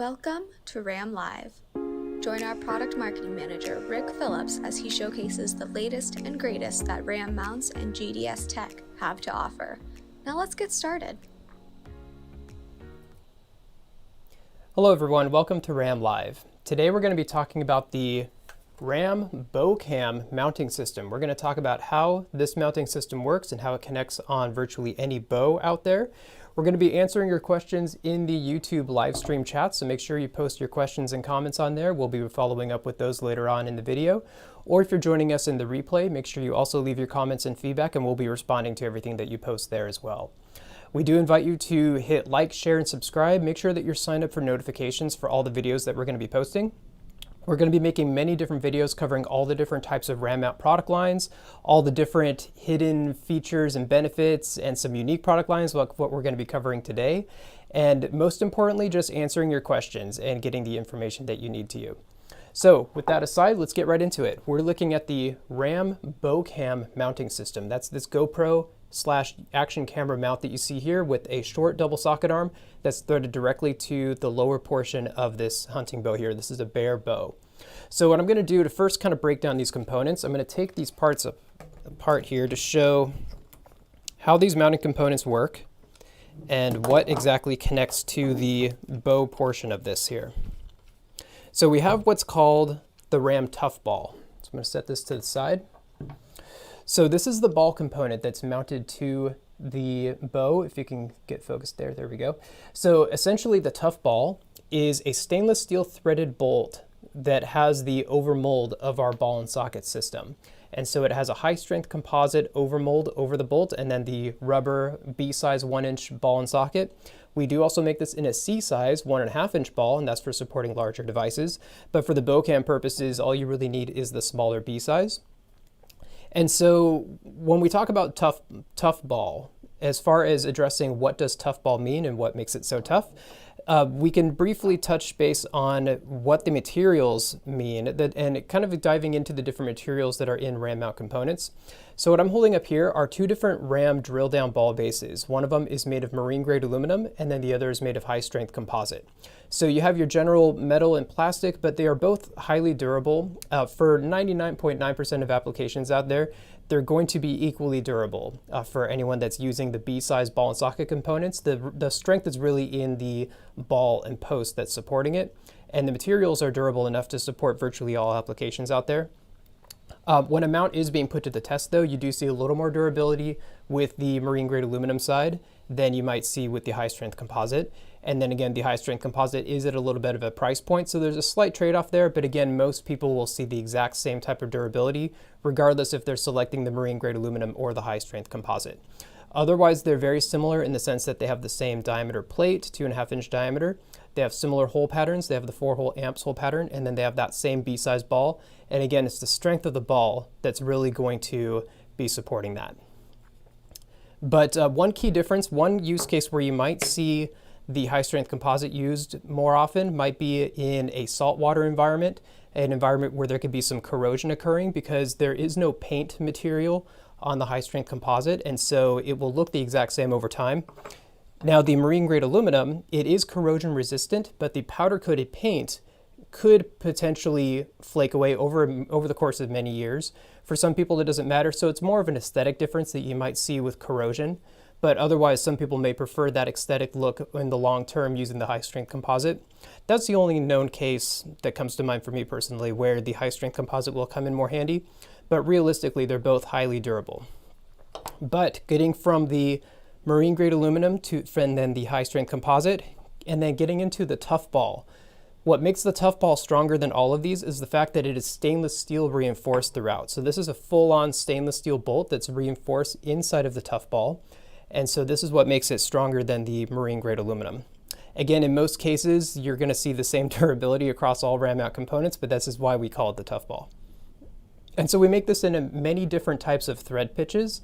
Welcome to RAM Live. Join our product marketing manager, Rick Phillips, as he showcases the latest and greatest that RAM mounts and GDS tech have to offer. Now let's get started. Hello everyone, welcome to RAM Live. Today we're going to be talking about the RAM bow cam mounting system. We're going to talk about how this mounting system works and how it connects on virtually any bow out there. We're going to be answering your questions in the YouTube live stream chat, so make sure you post your questions and comments on there. We'll be following up with those later on in the video. Or if you're joining us in the replay, make sure you also leave your comments and feedback, and we'll be responding to everything that you post there as well. We do invite you to hit like, share, and subscribe. Make sure that you're signed up for notifications for all the videos that we're going to be posting. We're going to be making many different videos covering all the different types of RAM mount product lines, all the different hidden features and benefits, and some unique product lines like what we're going to be covering today. And most importantly, just answering your questions and getting the information that you need to you. So with that aside, let's get right into it. We're looking at the RAM bow cam mounting system. That's this GoPro / action camera mount that you see here with a short double socket arm that's threaded directly to the lower portion of this hunting bow here. This is a bare bow. So what I'm going to do to first kind of break down these components, I'm going to take these parts apart here to show how these mounting components work and what exactly connects to the bow portion of this here. So we have what's called the RAM tough ball. So I'm going to set this to the side. So this is the ball component that's mounted to the bow. If you can get focused there, there we go. So essentially the tough ball is a stainless steel threaded bolt that has the overmold of our ball and socket system. And so it has a high strength composite overmold over the bolt and then the rubber B-size 1-inch ball and socket. We do also make this in a C-size 1.5-inch ball, and that's for supporting larger devices. But for the bow cam purposes, all you really need is the smaller B-size. And so when we talk about tough ball, as far as addressing what does tough ball mean and what makes it so tough, we can briefly touch base on what the materials mean and kind of diving into the different materials that are in RAM mount components. So what I'm holding up here are two different RAM drill down ball bases. One of them is made of marine grade aluminum and then the other is made of high strength composite. So you have your general metal and plastic, but they are both highly durable. For 99.9% of applications out there, they're going to be equally durable. For anyone that's using the B-size ball and socket components, the strength is really in the ball and post that's supporting it, and the materials are durable enough to support virtually all applications out there. When a mount is being put to the test though, you do see a little more durability with the marine grade aluminum side than you might see with the high strength composite. And then again, the high strength composite is at a little bit of a price point, so there's a slight trade-off there, but again, most people will see the exact same type of durability, regardless if they're selecting the marine grade aluminum or the high strength composite. Otherwise, they're very similar in the sense that they have the same diameter plate, 2.5-inch diameter. They have similar hole patterns. They have the 4-hole amps hole pattern, and then they have that same B-size ball. And again, it's the strength of the ball that's really going to be supporting that. But one key difference, one use case where you might see the high strength composite used more often might be in a saltwater environment, an environment where there could be some corrosion occurring because there is no paint material on the high strength composite, and so it will look the exact same over time. Now the marine grade aluminum, it is corrosion resistant, but the powder coated paint could potentially flake away over the course of many years. For some people it doesn't matter, so it's more of an aesthetic difference that you might see with corrosion. But otherwise, some people may prefer that aesthetic look in the long term using the high strength composite. That's the only known case that comes to mind for me personally where the high strength composite will come in more handy. But realistically, they're both highly durable. But getting from the marine grade aluminum to and then the high strength composite, and then getting into the tough ball. What makes the tough ball stronger than all of these is the fact that it is stainless steel reinforced throughout. So this is a full-on stainless steel bolt that's reinforced inside of the tough ball. And so this is what makes it stronger than the marine grade aluminum. Again, in most cases, you're going to see the same durability across all RAM mount components, but this is why we call it the tough ball. And so we make this in many different types of thread pitches.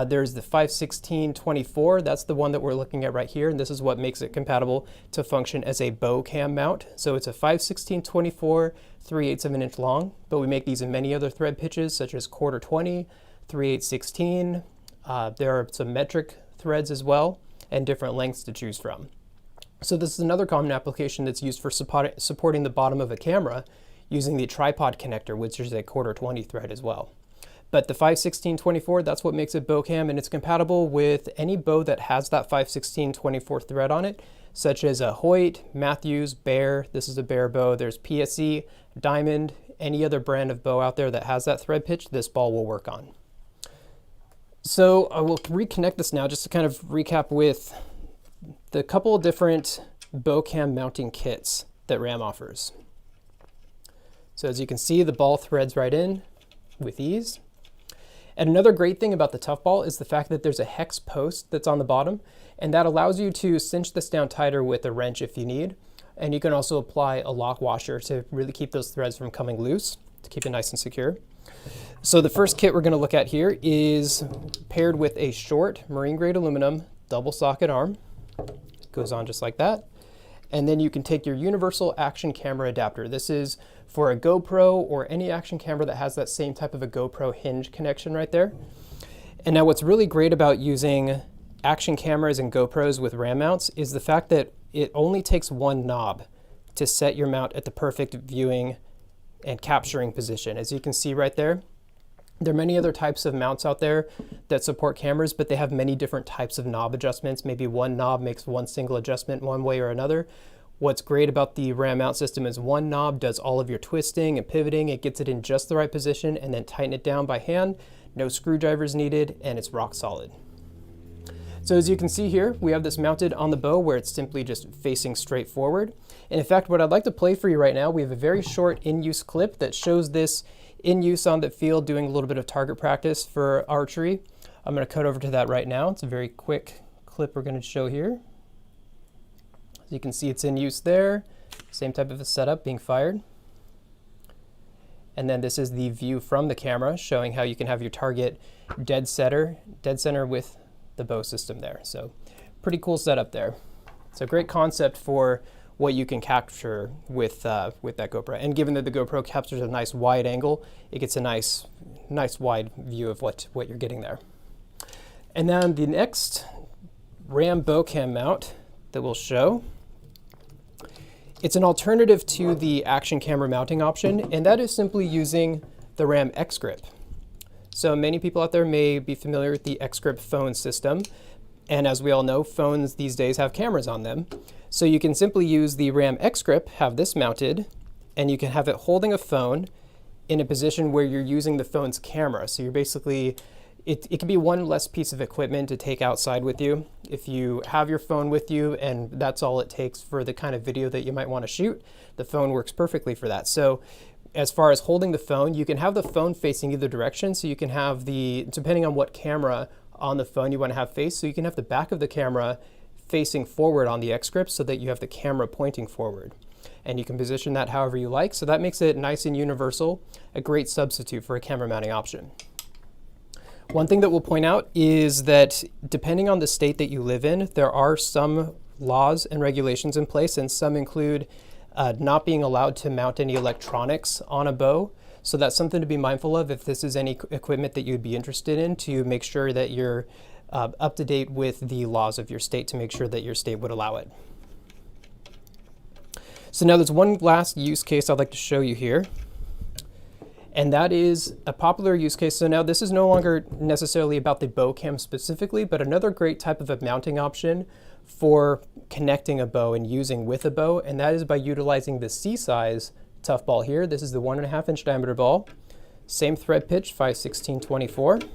There's the 5/16/24, that's the one that we're looking at right here, and this is what makes it compatible to function as a bow cam mount. So it's a 5/16/24, 3/8 of an inch long, but we make these in many other thread pitches such as 1/4 3/8 there are some metric threads as well, and different lengths to choose from. So this is another common application that's used for supporting the bottom of a camera using the tripod connector, which is a 1/4-20 thread as well. But the 5/16-24, that's what makes it bow cam, and it's compatible with any bow that has that 5/16-24 thread on it, such as a Hoyt, Matthews, Bear. This is a Bear bow. There's PSE, Diamond, any other brand of bow out there that has that thread pitch, this ball will work on. So I will reconnect this now just to kind of recap with the couple of different bow cam mounting kits that Ram offers. So as you can see, the ball threads right in with ease. And another great thing about the Tough Ball is the fact that there's a hex post that's on the bottom, and that allows you to cinch this down tighter with a wrench if you need. And you can also apply a lock washer to really keep those threads from coming loose, to keep it nice and secure. So the first kit we're going to look at here is paired with a short marine grade aluminum double socket arm. It goes on just like that. And then you can take your universal action camera adapter. This is for a GoPro or any action camera that has that same type of a GoPro hinge connection right there. And now what's really great about using action cameras and GoPros with Ram mounts is the fact that it only takes one knob to set your mount at the perfect viewing and capturing position. As you can see right there, there are many other types of mounts out there that support cameras, but they have many different types of knob adjustments. Maybe one knob makes one single adjustment one way or another. What's great about the Ram mount system is one knob does all of your twisting and pivoting. It gets it in just the right position and then tighten it down by hand. No screwdrivers needed, and it's rock solid. So as you can see here, we have this mounted on the bow where it's simply just facing straight forward. And in fact, what I'd like to play for you right now, we have a very short in-use clip that shows this in use on the field doing a little bit of target practice for archery. I'm going to cut over to that right now. It's a very quick clip we're going to show here. As you can see, it's in use there. Same type of a setup being fired. And then this is the view from the camera showing how you can have your target dead center with the bow system there. So pretty cool setup there. It's a great concept for what you can capture with that GoPro. And given that the GoPro captures a nice wide angle, it gets a nice wide view of what you're getting there. And then the next Ram bow cam mount that we'll show, it's an alternative to the action camera mounting option, and that is simply using the Ram XGrip. So many people out there may be familiar with the XGrip phone system, and as we all know, phones these days have cameras on them. So you can simply use the Ram XGrip, have this mounted, and you can have it holding a phone in a position where you're using the phone's camera. So you're basically, it can be one less piece of equipment to take outside with you. If you have your phone with you and that's all it takes for the kind of video that you might want to shoot, the phone works perfectly for that. So as far as holding the phone, you can have the phone facing either direction. So you can have depending on what camera on the phone you want to have face, so you can have the back of the camera facing forward on the XGrip so that you have the camera pointing forward. And you can position that however you like. So that makes it nice and universal, a great substitute for a camera mounting option. One thing that we'll point out is that depending on the state that you live in, there are some laws and regulations in place, and some include not being allowed to mount any electronics on a bow. So that's something to be mindful of if this is any equipment that you'd be interested in, to make sure that you're up to date with the laws of your state to make sure that your state would allow it. So now there's one last use case I'd like to show you here, and that is a popular use case. So now this is no longer necessarily about the bow cam specifically, but another great type of a mounting option for connecting a bow and using with a bow, and that is by utilizing the C-size Tough Ball here. This is the 1.5 inch diameter ball, same thread pitch, 5/16-24.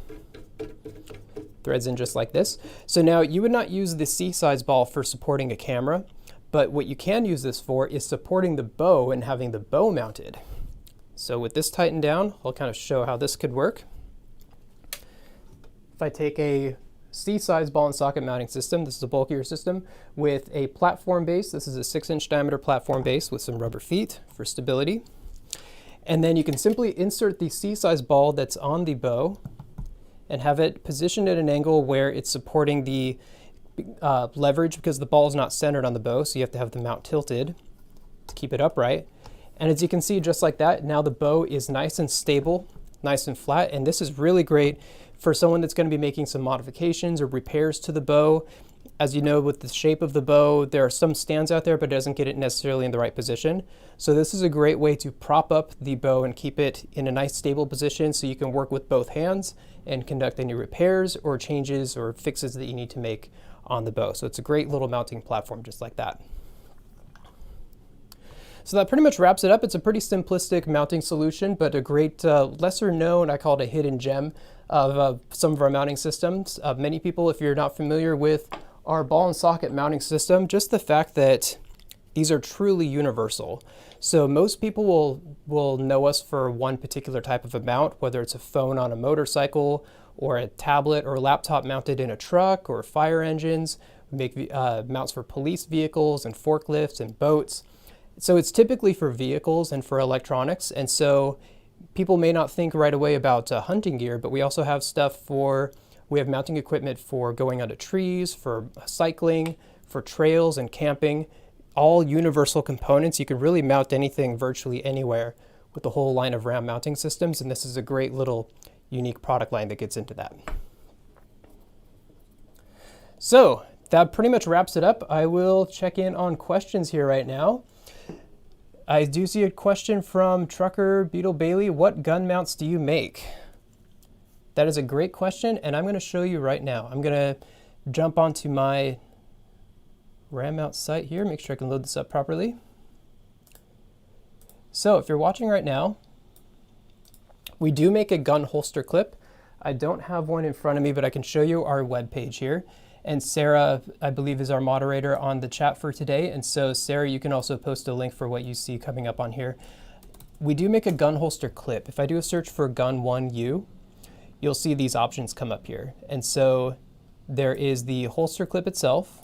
Threads in just like this. So now you would not use the C-size ball for supporting a camera, but what you can use this for is supporting the bow and having the bow mounted. So with this tightened down, I'll kind of show how this could work. If I take a C-size ball and socket mounting system, this is a bulkier system with a platform base. This is a 6-inch diameter platform base with some rubber feet for stability. And then you can simply insert the C-size ball that's on the bow and have it positioned at an angle where it's supporting the leverage, because the ball is not centered on the bow, so you have to have the mount tilted to keep it upright. And as you can see, just like that, now the bow is nice and stable, nice and flat, and this is really great for someone that's going to be making some modifications or repairs to the bow. as you know, with the shape of the bow, there are some stands out there, but it doesn't get it necessarily in the right position. So this is a great way to prop up the bow and keep it in a nice stable position so you can work with both hands and conduct any repairs or changes or fixes that you need to make on the bow. So it's a great little mounting platform just like that. So that pretty much wraps it up. It's a pretty simplistic mounting solution, but a great lesser known, I call it a hidden gem of some of our mounting systems. Many people, if you're not familiar with our ball and socket mounting system, just the fact that these are truly universal. So most people will know us for one particular type of a mount, whether it's a phone on a motorcycle or a tablet or a laptop mounted in a truck or fire engines. We make mounts for police vehicles and forklifts and boats. So it's typically for vehicles and for electronics. And so people may not think right away about hunting gear, but we also have we have mounting equipment for going onto trees, for cycling, for trails and camping, all universal components. You can really mount anything virtually anywhere with the whole line of Ram mounting systems. And this is a great little unique product line that gets into that. So that pretty much wraps it up. I will check in on questions here right now. I do see a question from Trucker Beetle Bailey. What gun mounts do you make? That is a great question, and I'm going to show you right now. I'm going to jump onto my Ram mount site here, make sure I can load this up properly. So if you're watching right now, we do make a gun holster clip. I don't have one in front of me, but I can show you our web page here. And Sarah, I believe, is our moderator on the chat for today. And so Sarah, you can also post a link for what you see coming up on here. We do make a gun holster clip. If I do a search for Gun 1U, you'll see these options come up here. And so there is the holster clip itself.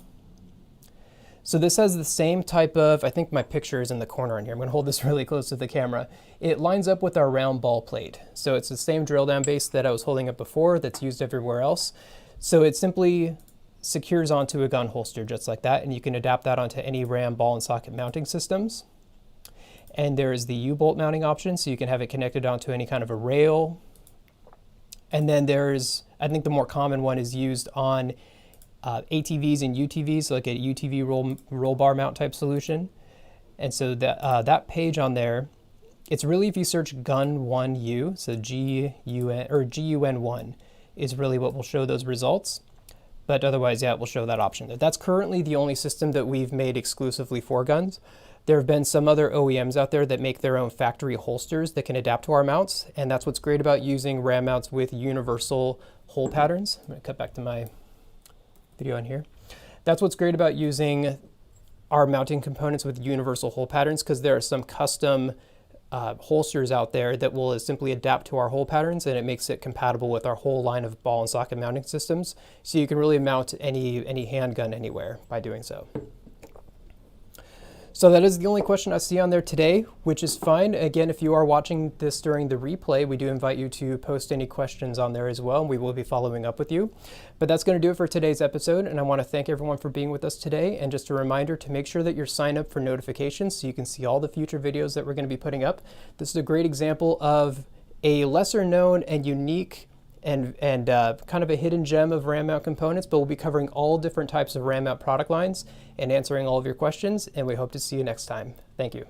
So this has the same type of, I think my picture is in the corner in here. I'm going to hold this really close to the camera. It lines up with our round ball plate. So it's the same drill down base that I was holding up before that's used everywhere else. So it simply secures onto a gun holster just like that, and you can adapt that onto any Ram ball and socket mounting systems. And there is the U-bolt mounting option, so you can have it connected onto any kind of a rail. And then there's, I think the more common one is used on ATVs and UTVs, like a UTV roll bar mount type solution. And so that page on there, it's really, if you search Gun 1U, so G-U-N or GUN1 is really what will show those results. But otherwise, yeah, it will show that option there. That's currently the only system that we've made exclusively for guns. There have been some other OEMs out there that make their own factory holsters that can adapt to our mounts. And that's what's great about using Ram mounts with universal hole patterns. I'm going to cut back to my video on here. That's what's great about using our mounting components with universal hole patterns, because there are some custom holsters out there that will simply adapt to our hole patterns, and it makes it compatible with our whole line of ball and socket mounting systems. So you can really mount any handgun anywhere by doing so. So that is the only question I see on there today, which is fine. Again, if you are watching this during the replay, we do invite you to post any questions on there as well, and we will be following up with you. But that's going to do it for today's episode, and I want to thank everyone for being with us today. And just a reminder to make sure that you're signed up for notifications so you can see all the future videos that we're going to be putting up. This is a great example of a lesser known and unique and kind of a hidden gem of Ram mount components, but we'll be covering all different types of Ram mount product lines and answering all of your questions, and we hope to see you next time. Thank you.